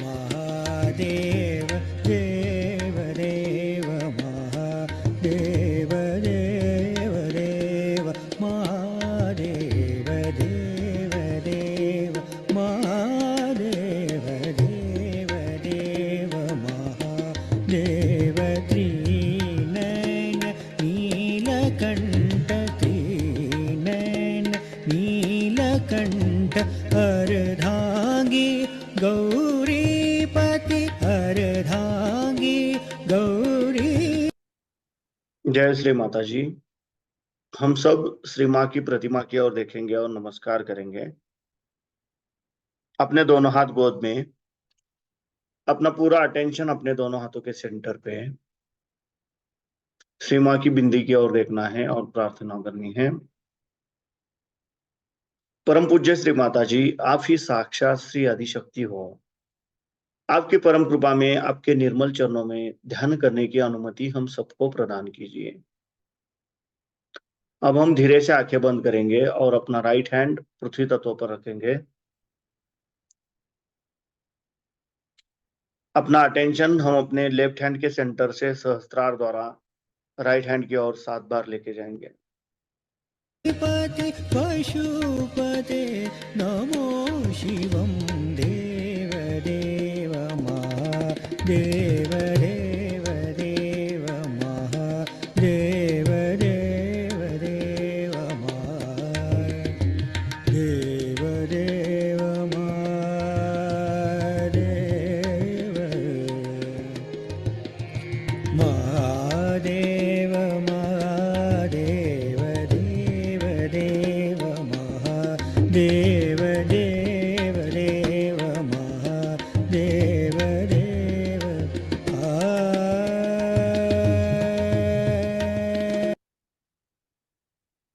महादेव देव देव महादेव देव देव महादेव देव देव महादेव देव देव महादेव त्रिनयन नीलकंठ त्रिनयन नीलकंठ अर्धांगी गौरीपति अर्धांगी गौरी। जय श्री माता जी। हम सब श्री माँ की प्रतिमा की ओर देखेंगे और नमस्कार करेंगे। अपने दोनों हाथ गोद में, अपना पूरा अटेंशन अपने दोनों हाथों के सेंटर पे श्री माँ की बिंदी की ओर देखना है और प्रार्थना करनी है। परम पूज्य श्री माता जी, आप ही साक्षात श्री आदिशक्ति हो। आपकी परम कृपा में, आपके निर्मल चरणों में ध्यान करने की अनुमति हम सबको प्रदान कीजिए। अब हम धीरे से आंखें बंद करेंगे और अपना राइट हैंड पृथ्वी तत्व पर रखेंगे। अपना अटेंशन हम अपने लेफ्ट हैंड के सेंटर से सहस्त्रार द्वारा राइट हैंड की ओर 7 बार लेके जाएंगे। पति पशुपते नमो शिवं देव देव महादेव देव देव महादेव देव देव महादेव देव महादेव महादेव महादेव देव देव महादेव देव देव महादेव देव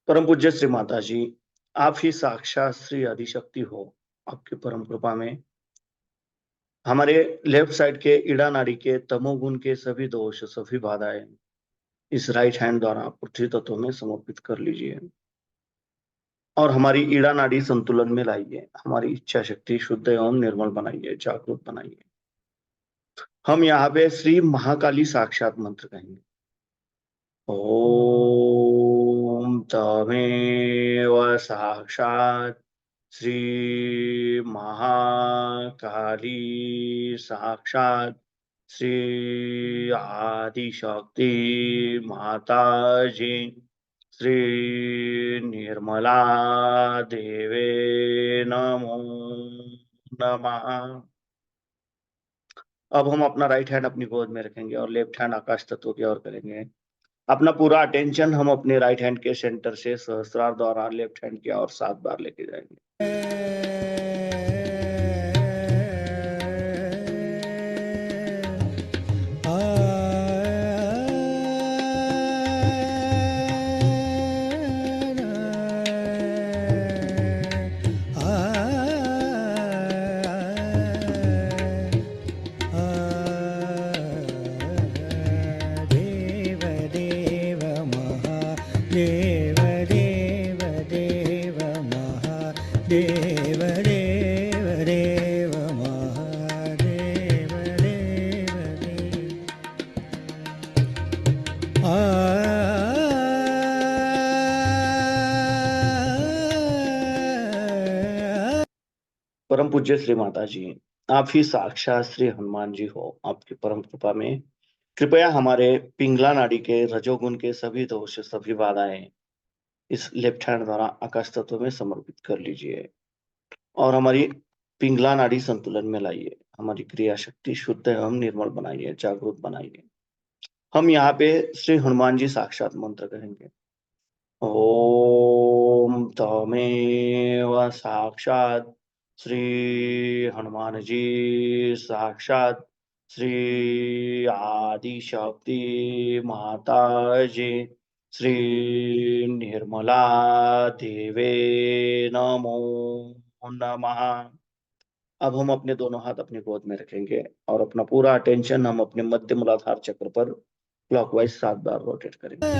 परम पूज्य श्री माता जी, आप ही साक्षात श्री आदिशक्ति हो। आपकी परम कृपा में हमारे लेफ्ट साइड के ईड़ा नाड़ी के तमोगुण के सभी दोष, सभी बाधाएं इस राइट हैंड द्वारा पृथ्वी तत्व में समर्पित कर लीजिए और हमारी ईड़ा नाड़ी संतुलन में लाइए। हमारी इच्छा शक्ति शुद्ध एवं निर्मल बनाइए, जागरूक बनाइए। हम यहाँ पे श्री महाकाली साक्षात मंत्र कहेंगे। ओम तमेव साक्षात श्री महाकाली साक्षात श्री आदिशक्ति माता जी श्री निर्मला देवे नमो नमः। अब हम अपना राइट हैंड अपनी गोद में रखेंगे और लेफ्ट हैंड आकाश तत्व की ओर करेंगे। अपना पूरा अटेंशन हम अपने राइट हैंड के सेंटर से सहस्त्रार द्वारा लेफ्ट हैंड की ओर 7 बार लेके जाएंगे। देव देव देव महादेव देव देव महादेव देव देव परम पूज्य श्री माता जी, आप ही साक्षात श्री हनुमान जी हो। आपकी परम कृपा में कृपया हमारे पिंगला नाड़ी के रजोगुण के सभी दोष, सभी बाधाएं इस लेफ्ट हैंड द्वारा आकाश तत्व में समर्पित कर लीजिए और हमारी पिंगला नाड़ी संतुलन में लाइए। हमारी क्रिया शक्ति शुद्ध एवं निर्मल बनाइए, जागरूक बनाइए। हम यहाँ पे श्री हनुमान जी साक्षात मंत्र कहेंगे। ओम तमेव साक्षात श्री हनुमान जी साक्षात श्री आदिशक्ति माता जी श्री निर्मला देवे नमो नमः। अब हम अपने दोनों हाथ अपनी गोद में रखेंगे और अपना पूरा अटेंशन हम अपने मध्य मूलाधार चक्र पर क्लॉकवाइज 7 बार रोटेट करेंगे।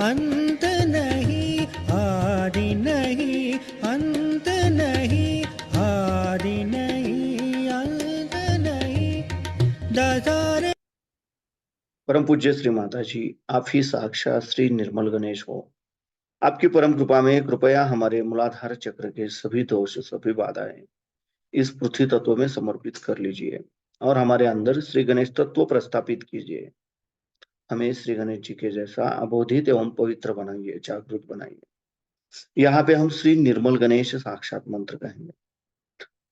अंत नहीं, आदि नहीं, अंत नहीं, आदि नहीं, अंत नहीं, दशहरे। परम पूज्य श्री माता जी, आप ही साक्षात श्री निर्मल गणेश हो। आपकी परम कृपा में कृपया हमारे मूलाधार चक्र के सभी दोष, सभी बाधाएं इस पृथ्वी तत्व में समर्पित कर लीजिए और हमारे अंदर श्री गणेश तत्व प्रस्थापित कीजिए। हमें श्री गणेश जी के जैसा अबोधित एवं पवित्र बनाइए, जागृत बनाइए। यहाँ पे हम श्री निर्मल गणेश साक्षात मंत्र कहेंगे।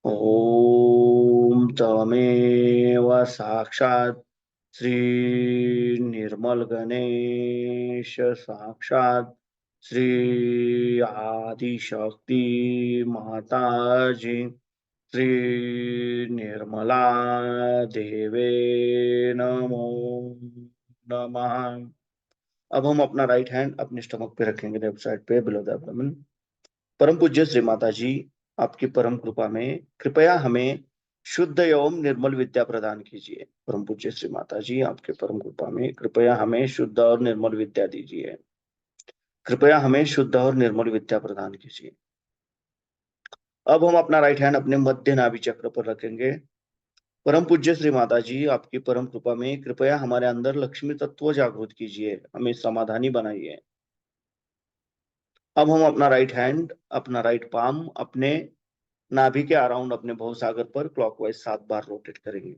ओम तमेव साक्षात श्री निर्मल गणेश साक्षात श्री आदि शक्ति माता जी श्री निर्मला देवे नमो नमः। अब हम अपना राइट हैंड अपने स्टमक पे रखेंगे, लेफ्ट साइड पे बिलो द एब्डोमेन। परम पूज्य श्री माता जी, आपकी परम कृपा में कृपया हमें शुद्ध एवं निर्मल विद्या प्रदान कीजिए। परम पूज्य श्री माता जी, आपके परम कृपा में कृपया हमें शुद्ध और निर्मल विद्या दीजिए। कृपया हमें शुद्ध और निर्मल विद्या प्रदान कीजिए। अब हम अपना राइट हैंड अपने मध्य नाभि चक्र पर रखेंगे। परम पूज्य श्री माता जी, आपकी परम कृपा में कृपया हमारे अंदर लक्ष्मी तत्व जागृत कीजिए, हमें समाधानी बनाइए। अब हम अपना राइट हैंड, अपना राइट पाम अपने नाभि के अराउंड अपने भवसागर पर क्लॉकवाइज 7 बार रोटेट करेंगे।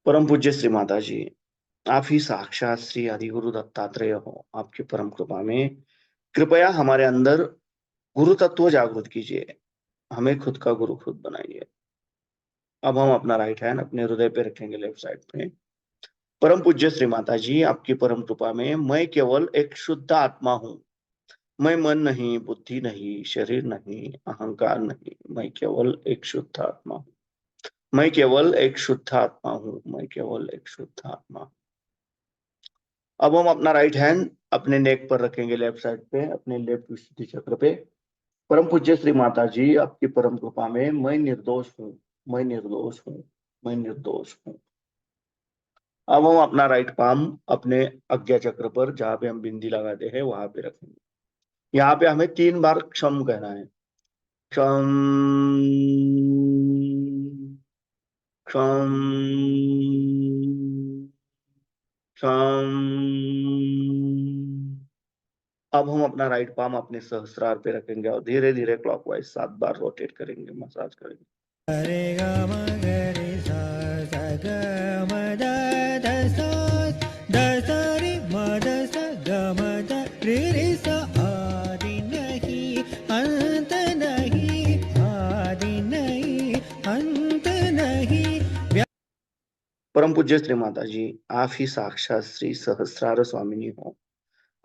परम पूज्य श्री माता जी, आप ही साक्षात श्री आदिगुरु दत्तात्रेय हो। आपकी परम कृपा में कृपया हमारे अंदर गुरु तत्व जागृत कीजिए, हमें खुद का गुरु खुद बनाइए। अब हम अपना राइट हैंड अपने हृदय पे रखेंगे, लेफ्ट साइड पे। परम पूज्य श्री माता जी, आपकी परम कृपा में मैं केवल एक शुद्ध आत्मा हूँ। मैं मन नहीं, बुद्धि नहीं, शरीर नहीं, अहंकार नहीं, मैं केवल एक शुद्ध आत्मा हूँ। मैं केवल एक शुद्ध आत्मा हूँ। मैं केवल एक शुद्ध आत्मा हूँ। अब हम अपना राइट हैंड अपने नेक पर रखेंगे, लेफ्ट साइड पे अपने लेफ्ट विशुद्धि चक्र पे। परम पूज्य श्री माता जी, आपकी परम कृपा में मैं निर्दोष हूँ। मैं निर्दोष हूँ। मैं निर्दोष हूँ। अब हम अपना राइट पाम अपने आज्ञा चक्र पर, जहां पे हम बिंदी लगाते हैं, वहां पे रखेंगे। यहाँ पे हमें 3 बार क्षम कहना है। क्षम क्षम क्षम। अब हम अपना राइट पाम अपने सहस्रार पे रखेंगे और धीरे धीरे क्लॉकवाइज 7 बार रोटेट करेंगे, मसाज करेंगे। हरे ग म ग रे सा सा ग म द द सा द सा रे म द सा ग म द रे रे सा। आदि नहीं, अंत नहीं, आदि नहीं, अंत नहीं। परम पूज्य श्री माता जी, आप ही साक्षात श्री सहस्रार स्वामिनी हो।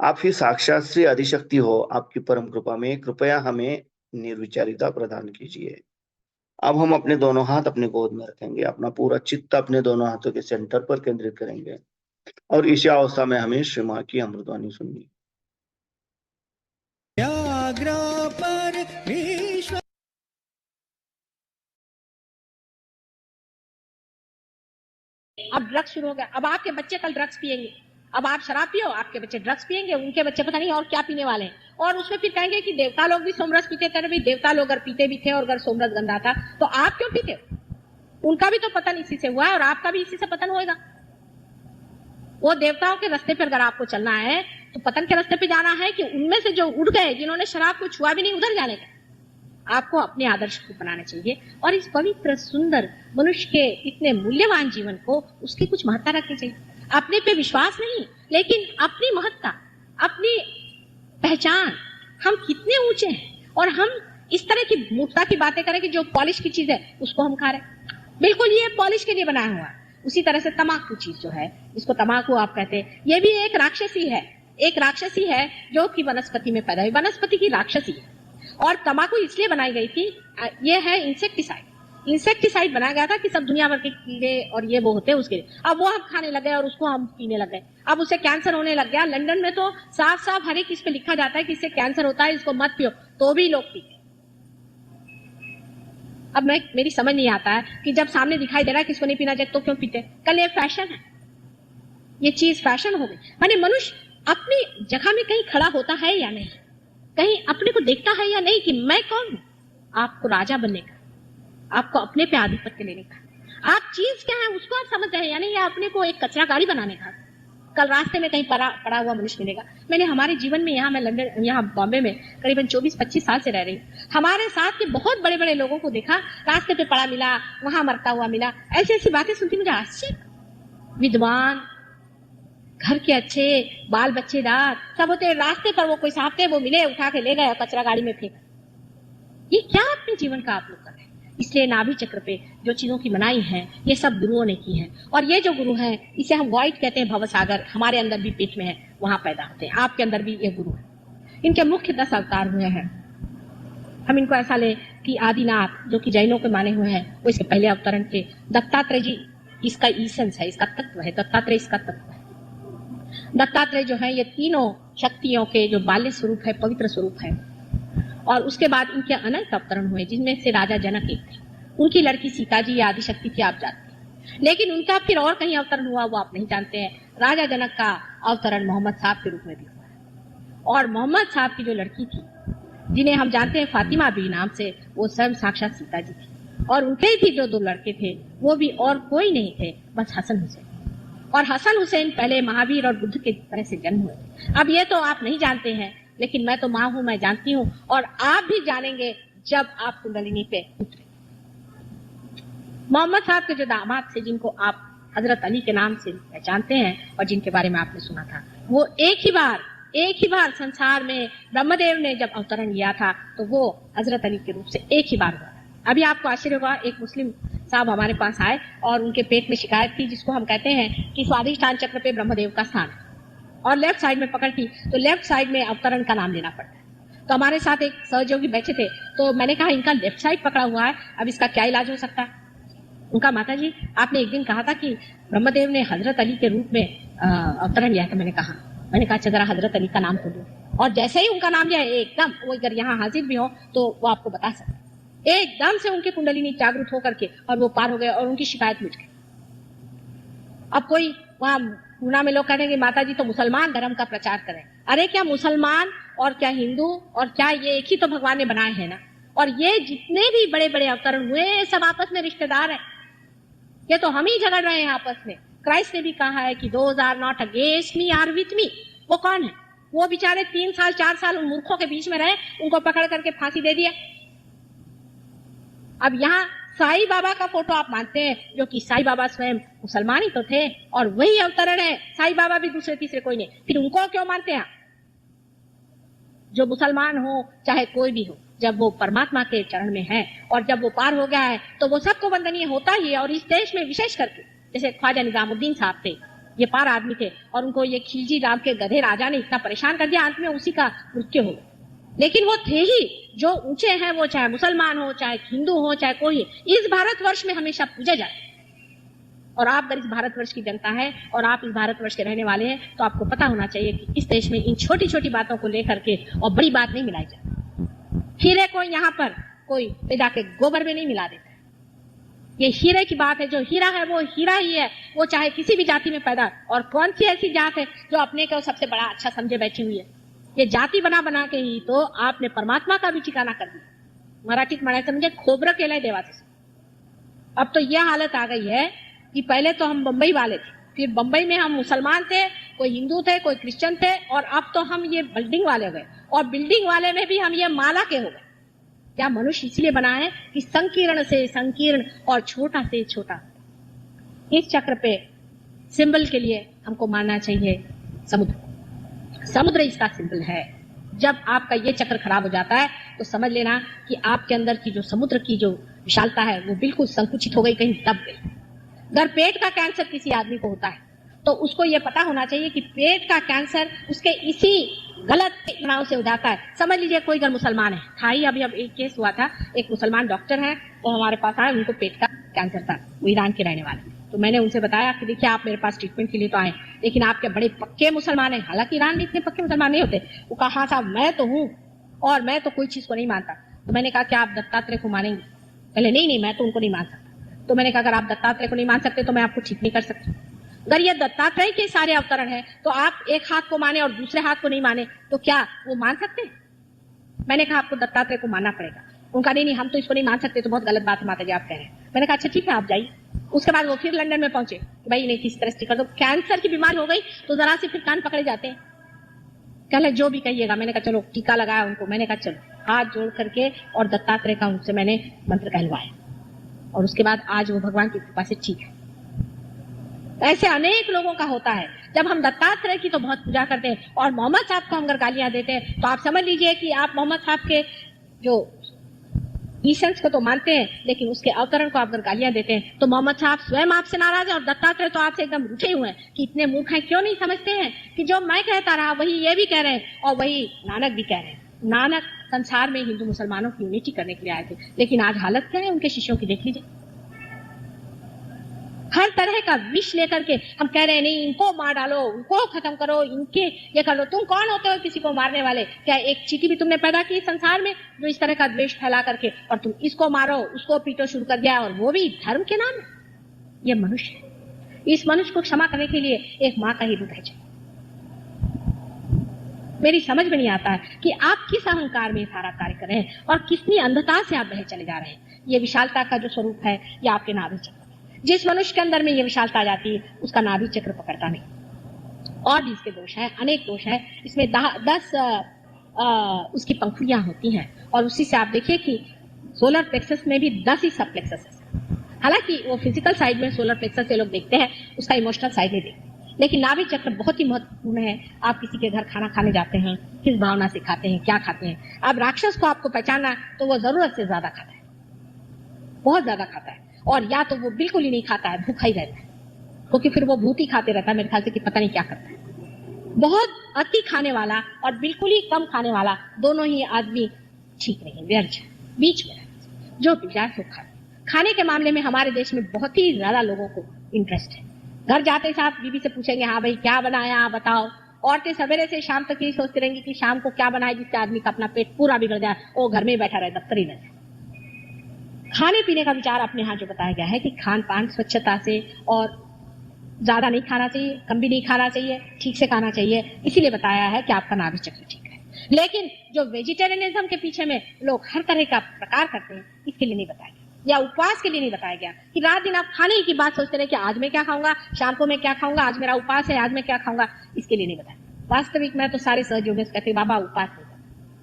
आप ही साक्षात श्री आदिशक्ति हो। आपकी परम कृपा में कृपया हमें निर्विचारिता प्रदान कीजिए। अब हम अपने दोनों हाथ अपने गोद में रखेंगे, अपना पूरा चित्त अपने दोनों हाथों के सेंटर पर केंद्रित करेंगे और इसी अवस्था में हमें श्री मां की अमृतवाणी सुननी। व्याघ्र पर विश्व। अब ड्रग्स शुरू हो गया। अब आपके बच्चे कल ड्रग्स पिएंगे। अब आप शराब पियो, आपके बच्चे ड्रग्स पिएंगे, उनके बच्चे पता नहीं और क्या पीने वाले हैं। और उसमें फिर कहेंगे कि देवता लोग भी सोमरस पीते थे। भाई देवता लोग अगर पीते भी थे और अगर सोमरस गंदा था तो आप क्यों पीते हो? उनका भी तो पतन इसी से हुआ है और आपका भी इसी से पतन होएगा। वो देवताओं के रास्ते पर अगर आपको चलना है तो पतन के रास्ते पे जाना है कि उनमें से जो उड़ गए, जिन्होंने शराब को छुआ भी नहीं, उधर जाने का। आपको अपने आदर्श को बनाना चाहिए और इस पवित्र सुंदर मनुष्य के इतने मूल्यवान जीवन को उसकी कुछ महत्ता रखनी चाहिए। अपने पे विश्वास नहीं, लेकिन अपनी महत्ता, अपनी पहचान, हम कितने ऊंचे हैं। और हम इस तरह की मूर्खता की बातें करें कि जो पॉलिश की चीज है उसको हम खा रहे, बिल्कुल ये पॉलिश के लिए बनाया हुआ। उसी तरह से तमाकू चीज जो है, जिसको तमाकू आप कहते हैं, ये भी एक राक्षसी है। एक राक्षसी है जो कि वनस्पति में पैदा हुई, वनस्पति की राक्षसी है। और तंबाकू इसलिए बनाई गई थी, ये है इंसेक्टिसाइड। इंसेक्टिसाइड बनाया गया था कि सब दुनिया भर के कीड़े और ये वो होते हैं उसके लिए। अब वो हम खाने लगे और उसको हम पीने लग गए। अब उसे कैंसर होने लग गया। लंदन में तो साफ साफ हर एक इस पे लिखा जाता है कि इससे कैंसर होता है, इसको मत पियो, तो भी लोग पीते। अब मेरी समझ नहीं आता है कि जब सामने दिखाई दे रहा है किसको नहीं पीना चाहिए तो क्यों पीते। कल ये फैशन है, ये चीज फैशन हो गई। माने मनुष्य अपनी जगह में कहीं खड़ा होता है या नहीं, कहीं अपने को देखता है या नहीं कि मैं कौन हूं। आपको राजा बनने का, आपको अपने पे आधिपत्य लेने का, आप चीज क्या है उसको आप समझ रहे हैं या नहीं, या अपने को एक कचरा गाड़ी बनाने का। कल रास्ते में कहीं पड़ा हुआ मनुष्य मिलेगा। मैंने हमारे जीवन में यहाँ मैं लंदन यहाँ बॉम्बे में करीबन 24-25 साल से रह रही हूँ। हमारे साथ के बहुत बड़े बड़े लोगों को देखा, रास्ते पे पड़ा मिला, वहां मरता हुआ मिला। ऐसी ऐसी बातें सुनती मुझे आश्चर्य। विद्वान, घर के अच्छे, बाल बच्चेदार सब होते, रास्ते पर वो कोई साहब थे, वो मिले, उठा के ले गए, कचरा गाड़ी में फेंका। ये क्या अपने जीवन का आप लोग कर रहे हैं। इसलिए नाभि चक्र पे जो चीजों की मनाई है ये सब गुरुओं ने की है। और ये जो गुरु है इसे हम वॉइड कहते हैं, भवसागर। हमारे अंदर भी पेट में है, वहां पैदा होते हैं। आपके अंदर भी ये गुरु है। इनके मुख्य 10 अवतार हुए हैं। हम इनको ऐसा ले कि आदिनाथ जो कि जैनों के माने हुए हैं, वो इसके पहले अवतरण थे। दत्तात्रेय जी इसका ईसेंस है, इसका तत्व है। दत्तात्रेय इसका तत्व है। दत्तात्रेय जो है ये तीनों शक्तियों के जो बाल्य स्वरूप है, पवित्र स्वरूप है। और उसके बाद इनके अनेक अवतरण हुए, जिनमें से राजा जनक एक थे। उनकी लड़की सीता जी आदि शक्ति थी, आप जानते हैं। लेकिन उनका फिर और कहीं अवतरण हुआ, वो आप नहीं जानते हैं। राजा जनक का अवतरण मोहम्मद साहब के रूप में भी हुआ है। और मोहम्मद साहब की जो लड़की थी, जिन्हें हम जानते हैं फातिमा बी नाम से, वो स्वयं साक्षात सीता जी थी। और उनके ही भी जो 2 लड़के थे, वो भी और कोई नहीं थे, बस हसन हुसैन। और हसन हुसैन पहले महावीर और बुद्ध के तरह से जन्म हुए। अब ये तो आप नहीं जानते हैं, लेकिन मैं तो माँ हूं, मैं जानती हूं। और आप भी जानेंगे जब आप कुंडलिनी पे उतरे। मोहम्मद साहब के जो दामाद थे, जिनको आप हजरत अली के नाम से पहचानते हैं और जिनके बारे में आपने सुना था, वो एक ही बार संसार में ब्रह्मदेव ने जब अवतरण लिया था तो वो हजरत अली के रूप से एक ही बार हुआ। अभी आपको आश्चर्य होगा, एक मुस्लिम साहब हमारे पास आए और उनके पेट में शिकायत थी, जिसको हम कहते हैं कि स्वादिष्ठान चक्र पे ब्रह्मदेव का स्थान है, और लेफ्ट साइड में पकड़ थी, तो लेफ्ट साइड में अवतरण का नाम लेना पड़ता है। तो हमारे साथ एक सहयोगी बैठे थे, तो मैंने कहा इनका लेफ्ट साइड पकड़ा हुआ है, अब इसका क्या इलाज हो सकता है। उनका माता जी आपने एक दिन कहा था कि ब्रह्मदेव ने हजरत अली के रूप में अवतरण लिया था। मैंने कहा जरा हजरत अली का नाम तो दो। और जैसे ही उनका नाम लिया, एकदम वो अगर यहाँ हाजिर भी हो तो वो आपको बता सकते, एकदम से उनकी कुंडलिनी जागृत होकर के और वो पार हो गए और उनकी शिकायत मिट गई। अब कोई वहां पूना में लोग कहते हैं कि माता जी तो मुसलमान धर्म का प्रचार करें। अरे क्या मुसलमान और क्या हिंदू और क्या ये एक ही तो भगवान ने बनाए हैं ना। और ये जितने भी बड़े बड़े अवतरण हुए सब आपस में रिश्तेदार हैं। ये तो हम ही झगड़ रहे हैं आपस में। क्राइस्ट ने भी कहा है कि those are not against me are with me. वो कौन है? वो बेचारे 3 साल 4 साल उन मूर्खों के बीच में रहे, उनको पकड़ करके फांसी दे दिया। अब यहाँ साईं बाबा का फोटो आप मानते हैं, जो कि साईं बाबा स्वयं मुसलमान ही तो थे और वही अवतरण है। साईं बाबा भी दूसरे तीसरे कोई नहीं, फिर उनको क्यों मानते हैं? जो मुसलमान हो चाहे कोई भी हो, जब वो परमात्मा के चरण में है और जब वो पार हो गया है तो वो सबको वंदनीय होता ही है। और इस देश में विशेष करके जैसे ख्वाजा निजामुद्दीन साहब थे, ये पार आदमी थे और उनको ये खिलजी नाम के गधे राजा ने इतना परेशान कर दिया, अंत में उसी का मृत्यु हो गया। लेकिन वो थे ही जो ऊंचे हैं, वो चाहे मुसलमान हो चाहे हिंदू हो चाहे कोई, इस भारतवर्ष में हमेशा पूजे जाते। और आप अगर इस भारतवर्ष की जनता है और आप इस भारतवर्ष के रहने वाले हैं तो आपको पता होना चाहिए कि इस देश में इन छोटी छोटी बातों को लेकर के और बड़ी बात नहीं मिलाई जाती। हीरे को यहाँ पर कोई पैदा के गोबर में नहीं मिला देता। ये हीरे की बात है, जो हीरा है वो हीरा ही है, वो चाहे किसी भी जाति में पैदा। और कौन सी ऐसी जात है जो अपने को सबसे बड़ा अच्छा समझे बैठी हुई है? ये जाति बना बना के ही तो आपने परमात्मा का भी ठिकाना कर दिया। मराठीत म्हणायचं म्हणजे खोबरं केलंय देवाचं। अब तो यह हालत आ गई है कि पहले तो हम बंबई वाले थे, फिर बंबई में हम मुसलमान थे, कोई हिंदू थे, कोई क्रिश्चियन थे, और अब तो हम ये बिल्डिंग वाले हो गए। और बिल्डिंग वाले में भी हम ये माला के हो गए। क्या मनुष्य इसलिए बना है कि संकीर्ण से संकीर्ण और छोटा से छोटा। इस चक्र पे सिंबल के लिए हमको मानना चाहिए समुद्र। समुद्र इसका सिंबल है। जब आपका ये चक्र खराब हो जाता है तो समझ लेना कि आपके अंदर की जो समुद्र की जो विशालता है वो बिल्कुल संकुचित हो गई, कहीं दब गई। अगर पेट का कैंसर किसी आदमी को होता है तो उसको ये पता होना चाहिए कि पेट का कैंसर उसके इसी गलत तनाव से हो जाता है। समझ लीजिए कोई अगर मुसलमान है, था ही अभी अब एक केस हुआ था, एक मुसलमान डॉक्टर है वो हमारे पास आए, उनको पेट का कैंसर था, वो ईरान के रहने वाले। तो मैंने उनसे बताया कि देखिए आप मेरे पास ट्रीटमेंट के लिए तो आए, लेकिन आपके बड़े पक्के मुसलमान हैं। हालांकि ईरान में इतने पक्के मुसलमान नहीं होते। वो कहा हाँ साहब मैं तो हूँ और मैं तो कोई चीज को नहीं मानता। तो मैंने कहा क्या आप दत्तात्रेय को मानेंगे? पहले नहीं मैं तो उनको नहीं मान सकता। तो मैंने कहा अगर आप दत्तात्रेय को नहीं मान सकते तो मैं आपको ठीक नहीं कर सकती। अगर ये दत्तात्रेय के सारे अवतरण है तो आप एक हाथ को माने और दूसरे हाथ को नहीं माने तो क्या वो मान सकते हैं? मैंने कहा आपको दत्तात्रेय को मानना पड़ेगा। उनका नहीं हम तो इसको नहीं मान सकते, तो बहुत गलत बात है माता जी आप कह रहे हैं। मैंने कहा अच्छा ठीक है आप जाइए। उसके बाद वो फिर लंदन में पहुंचे, भाई नहीं किस तरह से कर दो, कैंसर की बीमारी हो गई तो जरा से फिर कान पकड़े जाते हैं, कहले जो भी कहिएगा। मैंने कहा चलो टीका लगाया उनको, मैंने कहा चलो हाथ जोड़ करके और दत्तात्रेय का उनसे मैंने मंत्र कहलवाया और उसके बाद आज वो भगवान की कृपा से ठीक है। ऐसे अनेक लोगों का होता है। जब हम दत्तात्रेय की तो बहुत पूजा करते हैं और मोहम्मद साहब को हम अगर गालियां देते हैं तो आप समझ लीजिए कि आप मोहम्मद साहब के जो ईसेंस को तो मानते हैं लेकिन उसके अवतरण को आप अगर गालियां देते हैं तो मोहम्मद साहब स्वयं आपसे नाराज है और दत्तात्रेय तो आपसे एकदम रूठे हुए हैं कि इतने मूर्ख हैं, क्यों नहीं समझते हैं कि जो मैं कहता रहा वही ये भी कह रहे हैं और वही नानक भी कह रहे हैं। नानक संसार में हिंदू मुसलमानों की यूनिटी करने के लिए आए थे, लेकिन आज हालत क्या है उनके शिष्यों की देख लीजिए। हर तरह का विष लेकर के हम कह रहे हैं नहीं इनको मार डालो, उनको खत्म करो, इनके ये कर लो। तुम कौन होते हो किसी को मारने वाले? क्या एक चीटी भी तुमने पैदा की संसार में जो इस तरह का द्वेष फैला करके, और तुम इसको मारो उसको पीटो शुरू कर दिया, और वो भी धर्म के नाम में। ये मनुष्य है। इस मनुष्य को क्षमा करने के लिए एक माँ का ही हृदय चाहिए। मेरी समझ में नहीं आता है कि आप किस अहंकार में सारा कार्य कर रहे हैं और कितनी अंधता से आप बहे चले जा रहे हैं। ये विशालता का जो स्वरूप है ये आपके नाभि चक्र। जिस मनुष्य के अंदर में ये विशालता आ जाती है उसका नाभि चक्र पकड़ता नहीं। और भी इसके दोष है, अनेक दोष है। इसमें 10 उसकी पंखुड़ियां होती हैं और उसी से आप देखिए कि सोलर प्लेक्सस में भी 10 ही सब प्लेक्सस है। हालांकि वो फिजिकल साइड में सोलर प्लेक्सस से लोग देखते हैं, उसका इमोशनल साइड नहीं देखते। लेकिन नाभि चक्र बहुत ही महत्वपूर्ण है। आप किसी के घर खाना खाने जाते हैं, किस भावना से खाते हैं, क्या खाते हैं। अब राक्षस को आपको पहचानना तो वो जरूरत से ज्यादा खाता है, बहुत ज्यादा खाता है, और या तो वो बिल्कुल ही नहीं खाता है, भूखा ही रहता है, क्योंकि फिर वो भूत ही खाते रहता है मेरे ख्याल से कि पता नहीं क्या करता है। बहुत अति खाने वाला और बिल्कुल ही कम खाने वाला दोनों ही आदमी ठीक नहीं, व्यर्थ बीच में जो जाए सो खाए। खाने के मामले में हमारे देश में बहुत ही ज्यादा लोगों को इंटरेस्ट है। घर जाते साथ बीवी से पूछेंगे हाँ भाई क्या बनाया बताओ। औरतें सवेरे से शाम तक यही सोचती रहेंगी कि शाम को क्या बनाए जिससे आदमी का अपना पेट पूरा बिगड़ जाए, वो घर में ही बैठा रहे, दफ्तर ही न जाए। खाने पीने का विचार अपने यहाँ जो बताया गया है कि खान पान स्वच्छता से, और ज्यादा नहीं खाना चाहिए, कम भी नहीं खाना चाहिए, ठीक से खाना चाहिए, इसीलिए बताया है कि आपका नाभि चक्र ठीक है। लेकिन जो वेजिटेरियनिज्म के पीछे में लोग हर तरह का प्रकार करते हैं, इसके लिए नहीं बताया गया, या उपवास के लिए नहीं बताया गया कि रात दिन आप खाने की बात सोचते रहे कि आज मैं क्या खाऊंगा, शाम को मैं क्या खाऊंगा, आज मेरा उपवास है, आज मैं क्या खाऊंगा, इसके लिए नहीं बताया। वास्तविक मैं तो सारे सहयोगी कहते बाबा उपवास नहीं,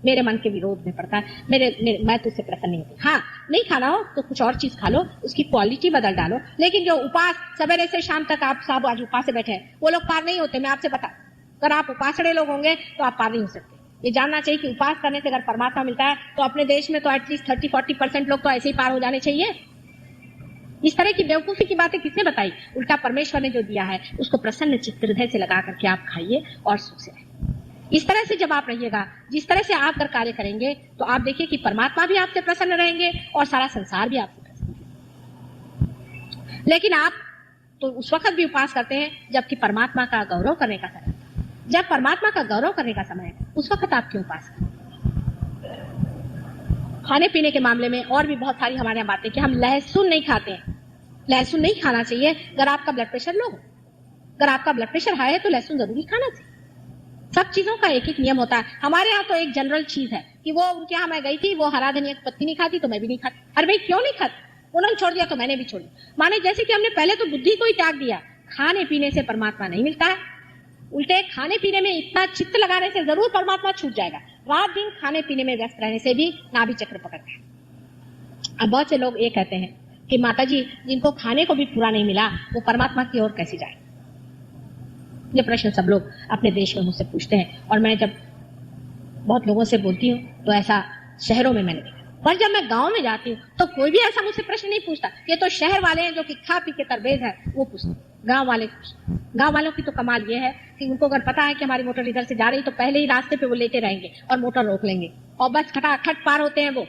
मेरे मन के विरोध में पड़ता है, मैं तो उससे प्रसन्न नहीं होती। हाँ नहीं खाना हो तो कुछ और चीज खा लो, उसकी क्वालिटी बदल डालो। लेकिन जो उपास सवेरे से शाम तक आप सब आज उपास से बैठे हैं, वो लोग पार नहीं होते। मैं आपसे बता, अगर आप उपासड़े लोग होंगे तो आप पार नहीं हो सकते। ये जानना चाहिए कि उपास करने से अगर परमात्मा मिलता है तो अपने देश में तो एटलीस्ट 30-40% लोग तो ऐसे ही पार हो जाने चाहिए। इस तरह की बेवकूफी की बातें किसने बताई? उल्टा परमेश्वर ने जो दिया है उसको प्रसन्न चित्त हृदय से लगा करके आप खाइए और सुख से रहिए। इस तरह से जब आप रहिएगा, जिस तरह से आप कर कार्य करेंगे, तो आप देखिए कि परमात्मा भी आपसे प्रसन्न रहेंगे और सारा संसार भी आपसे प्रसन्न रहेगा। लेकिन आप तो उस वक्त भी उपास करते हैं जबकि परमात्मा का गौरव करने का समय, जब परमात्मा का गौरव करने का समय है उस वक्त आप क्यों उपास करते? खाने पीने के मामले में और भी बहुत सारी हमारे यहाँ बातें कि हम लहसुन नहीं खाते हैं। लहसुन नहीं खाना चाहिए अगर आपका ब्लड प्रेशर लो हो। अगर आपका ब्लड प्रेशर हाई है तो लहसुन जरूरी खाना चाहिए। सब चीजों का एक एक नियम होता है। हमारे यहाँ तो एक जनरल चीज है कि वो उनके यहाँ मैं गई थी, वो हरा धनिया की पत्ती नहीं खाती तो मैं भी नहीं खाती। अरे भाई क्यों नहीं खाती? उन्होंने छोड़ दिया तो मैंने भी छोड़ दिया। माने जैसे कि हमने पहले तो बुद्धि को ही त्याग दिया। खाने पीने से परमात्मा नहीं मिलता है, उल्टे खाने पीने में इतना चित्त लगाने से जरूर परमात्मा छूट जाएगा। रात दिन खाने पीने में व्यस्त रहने से भी नाभि चक्र पकड़ता है। अब बहुत से लोग ये कहते हैं कि माता जी जिनको खाने को भी पूरा नहीं मिला वो परमात्मा की ओर कैसे जाए? ये प्रश्न सब लोग अपने देश में मुझसे पूछते हैं और मैं जब बहुत लोगों से बोलती हूँ तो ऐसा शहरों में मैंने देखा, पर जब मैं गांव में जाती हूँ तो कोई भी ऐसा मुझसे प्रश्न नहीं पूछता। ये तो शहर वाले हैं जो कि खा पी के तरबेज है, वो पूछते। गांव वालों की तो कमाल ये है कि उनको अगर पता है कि हमारी मोटर इधर से जा रही तो पहले ही रास्ते पे वो लेते रहेंगे और मोटर रोक लेंगे और बस खटाखट पार होते हैं वो,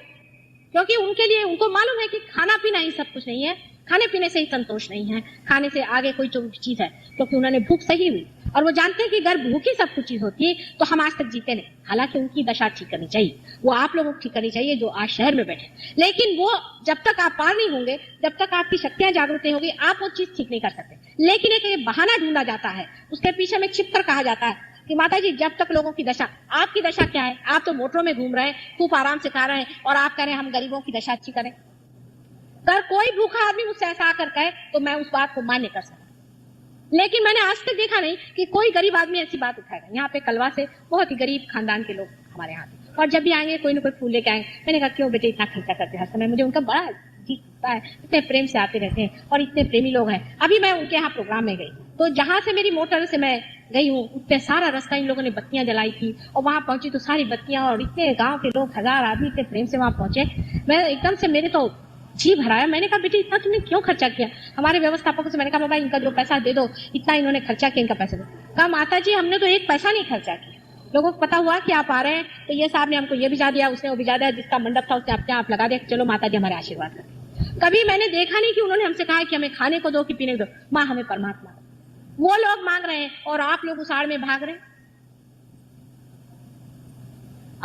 क्योंकि उनके लिए उनको मालूम है कि खाना पीना ही सब कुछ नहीं है, खाने पीने से ही संतोष नहीं है, खाने से आगे कोई चीज है, क्योंकि उन्होंने भूख सही हुई। और वो जानते हैं कि अगर भूख ही सब कुछ चीज होती है तो हम आज तक जीते नहीं। हालांकि उनकी दशा ठीक करनी चाहिए, वो आप लोगों को ठीक करनी चाहिए जो आज शहर में बैठे। लेकिन वो जब तक आप पार नहीं होंगे, जब तक आपकी शक्तियां जागृत नहीं होगी, आप वो चीज ठीक नहीं कर सकते। लेकिन एक बहाना ढूंढा जाता है, उसके पीछे में छिप कर कहा जाता है कि माता जी जब तक लोगों की दशा, आपकी दशा क्या है? आप तो मोटरों में घूम रहे हैं, खूब आराम से खा रहे हैं, और आप कह रहे हैं हम गरीबों की दशा अच्छी करें। अगर कोई भूखा आदमी मुझसे ऐसा आकर कहे तो मैं उस बात को मान्य कर सकता, लेकिन मैंने आज तक देखा नहीं कि कोई गरीब आदमी ऐसी बात उठाएगा। यहाँ पे कलवा से बहुत ही गरीब खानदान के लोग हमारे यहाँ पे, और जब भी आएंगे कोई ना कोई फूल लेके आएंगे। मैंने कहा क्यों बेटे इतना खर्चा करते हर समय? मुझे उनका बड़ा जी होता है, इतने प्रेम से आते रहते हैं और इतने प्रेमी लोग हैं। अभी मैं उनके यहाँ प्रोग्राम में गई तो जहां से मेरी मोटर से मैं गई हूँ उतने सारा रास्ता इन लोगों ने बत्तियां जलाई थी, और वहां पहुंची तो सारी बत्तियां, और इतने गांव के लोग 1000 आदमी इतने प्रेम से वहां पहुंचे। मैं एकदम से मेरे तो जी भराया। मैंने कहा बेटी इतना तुमने क्यों खर्चा किया? हमारे व्यवस्थापकों से मैंने कहा बाबा इनका जो पैसा दे दो, इतना इन्होंने खर्चा किया, इनका पैसा दो। कहा माता जी हमने तो एक पैसा नहीं खर्चा किया, लोगों को पता हुआ कि आप आ रहे हैं तो ये साहब ने हमको ये भिजा दिया, उसने वो भिजा दिया, जिसका मंडप था उसने अपने आप लगा दिया, चलो माता जी हमारे आशीर्वाद करें। कभी मैंने देखा नहीं कि उन्होंने हमसे कहा कि हमें खाने को दो कि पीने को दो। माँ हमें परमात्मा दो। वो लोग मांग रहे हैं और आप लोग उस आड़ में भाग रहे हैं।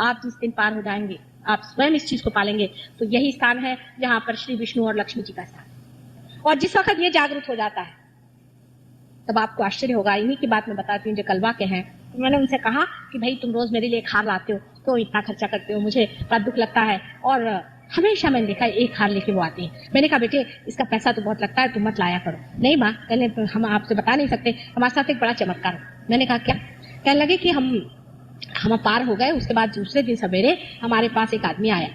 आप जिस दिन पार हो जाएंगे, आप स्वयं इस चीज को पालेंगे, तो यही स्थान है जहां पर श्री विष्णु और लक्ष्मी जी का स्थान है। और जिस वक्त ये जागरूक हो जाता है तब आपको आश्चर्य होगा। इन्हीं की बात मैं बताती हूँ जो कलवा के हैं। तो मैंने उनसे कहा कि भाई तुम रोज मेरे लिए एक हार लाते हो, तो इतना खर्चा करते हो, मुझे बड़ा दुख लगता है। और हमेशा मैंने देखा एक हार लेके वो आती है। मैंने कहा बेटे इसका पैसा तो बहुत लगता है, तुम मत लाया करो। नहीं माँ, कहने हम आपसे बता नहीं सकते, हमारे साथ एक बड़ा चमत्कार हो। मैंने कहा क्या? कहने लगे कि हम पार हो गए। उसके बाद दूसरे दिन सवेरे हमारे पास एक आदमी आया,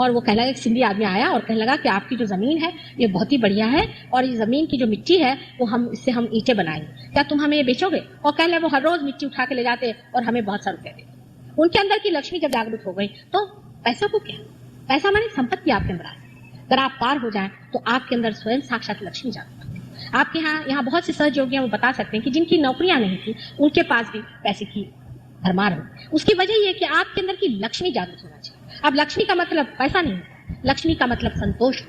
और वो कहने लगा, एक सिंधी आदमी आया और कहने लगा कि आपकी जो जमीन है ये बहुत ही बढ़िया है, और ये जमीन की जो मिट्टी है वो इससे हम ईंटें बनाएंगे, क्या तुम हमें ये बेचोगे? और कहने लगे वो हर रोज मिट्टी उठा के ले जाते और हमें बहुत सारे रुपए देते। उनके अंदर की लक्ष्मी जब जागृत हो गई तो पैसा को क्या, पैसा माने संपत्ति आपके अंदर आए। अगर आप पार हो जाए तो आपके अंदर स्वयं साक्षात लक्ष्मी जागृत होती है। आपके यहाँ बहुत से सहयोगी वो बता सकते हैं कि जिनकी नौकरियां नहीं थी उनके पास भी पैसे की भरमार हो। उसकी वजह यह कि आपके अंदर की लक्ष्मी जागृत होना चाहिए। अब लक्ष्मी का मतलब पैसा नहीं, लक्ष्मी का मतलब संतोष।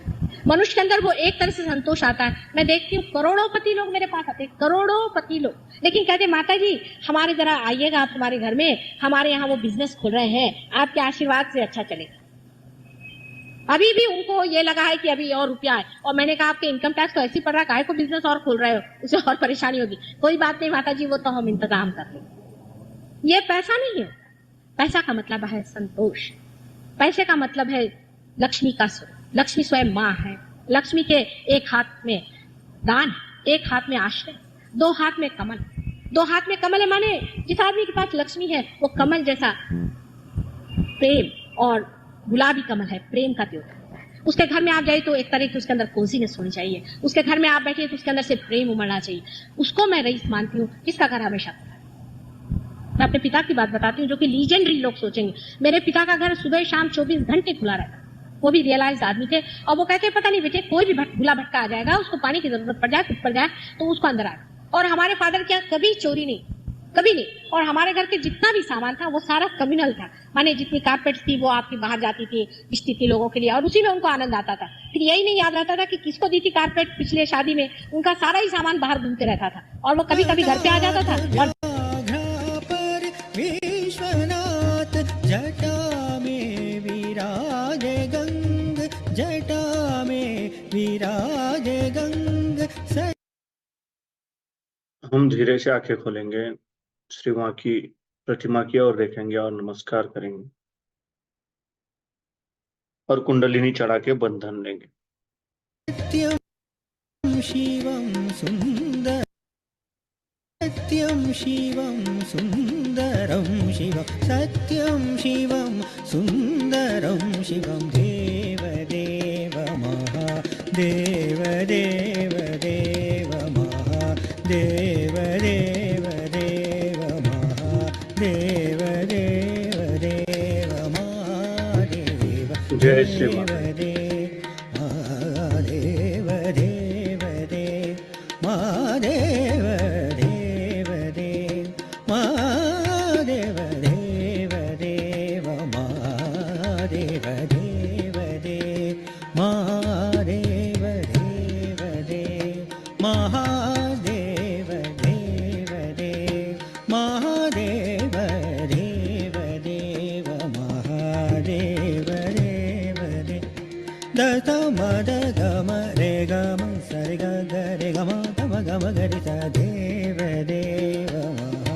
मनुष्य के अंदर वो एक तरह से संतोष आता है। मैं देखती हूँ करोड़ोंपति लोग मेरे पास आते, करोड़ोंपति लोग, लेकिन कहते माता जी हमारे जरा आइएगा आप हमारे घर में, हमारे यहाँ वो बिजनेस खोल रहे हैं, आपके आशीर्वाद से अच्छा चलेगा। अभी भी उनको ये लगा है कि अभी और रुपया है। और मैंने कहा आपके इनकम टैक्स तो ऐसी पड़ रहा है, काहे को बिजनेस और खोल रहे हो, उसे और परेशानी होगी। कोई बात नहीं माता जी, वो तो हम इंतजाम कर लेंगे। ये पैसा नहीं है, पैसा का मतलब है संतोष। पैसे का मतलब है लक्ष्मी का स्वरूप। लक्ष्मी स्वयं माँ है। लक्ष्मी के एक हाथ में दान, एक हाथ में आश्रय, दो हाथ में कमल। दो हाथ में कमल है माने जिस आदमी के पास लक्ष्मी है वो कमल जैसा प्रेम, और गुलाबी कमल है, प्रेम का त्योहार। उसके घर में आप जाइए तो एक तरह की उसके अंदर कोजीनेस होनी चाहिए। उसके घर में आप बैठिए तो उसके अंदर से प्रेम उमड़ना चाहिए। उसको मैं रईस मानती हूँ जिसका घर हमेशा खुला है। मैं अपने पिता की बात बताती हूँ जो कि लीजेंडरी लोग सोचेंगे। मेरे पिता का घर सुबह शाम 24 घंटे खुला रहता। वो भी रियलाइज आदमी थे, और वो कहते पता नहीं बेटे कोई भी भूला भटका आ जाएगा, उसको पानी की जरूरत पड़ जाए, कुछ पड़ जाए तो उसको अंदर आए। और हमारे फादर क्या कभी चोरी नहीं, कभी नहीं। और हमारे घर के जितना भी सामान था वो सारा कम्युनल था, माने जितनी कारपेट थी वो आपकी बाहर जाती थी, बिचती थी लोगों के लिए, और उसी में उनको आनंद आता था। फिर यही नहीं याद रहता था कि किसको दी थी कारपेट पिछले शादी में। उनका सारा ही सामान बाहर घूमते रहता था, और वो कभी कभी घर पे आ जाता था। और विश्वनाथ जटा में विराजे गंग, जटा में विराजे गंग। हम धीरे से आंखें खोलेंगे, श्री माँ की प्रतिमा की ओर देखेंगे और नमस्कार करेंगे और कुंडलिनी चढ़ा के बंधन लेंगे। सत्यम शिवम सुंदर, सत्यम शिवम सुंदरम शिवम, सत्यम शिवम सुंदरम शिवम। देव देव महादेव, देव देव महादेव, देव देव महादेव, देव देव महादेव। जय श्री माँ। महादेव देव देव महादेव, देव देव महादेव, देव देव महादेव, देव देव महादेव, देव देव महादेव, देव देव दस मद गम रे गम सरि ग ग रे गम तम गम गरि सा देव देव महा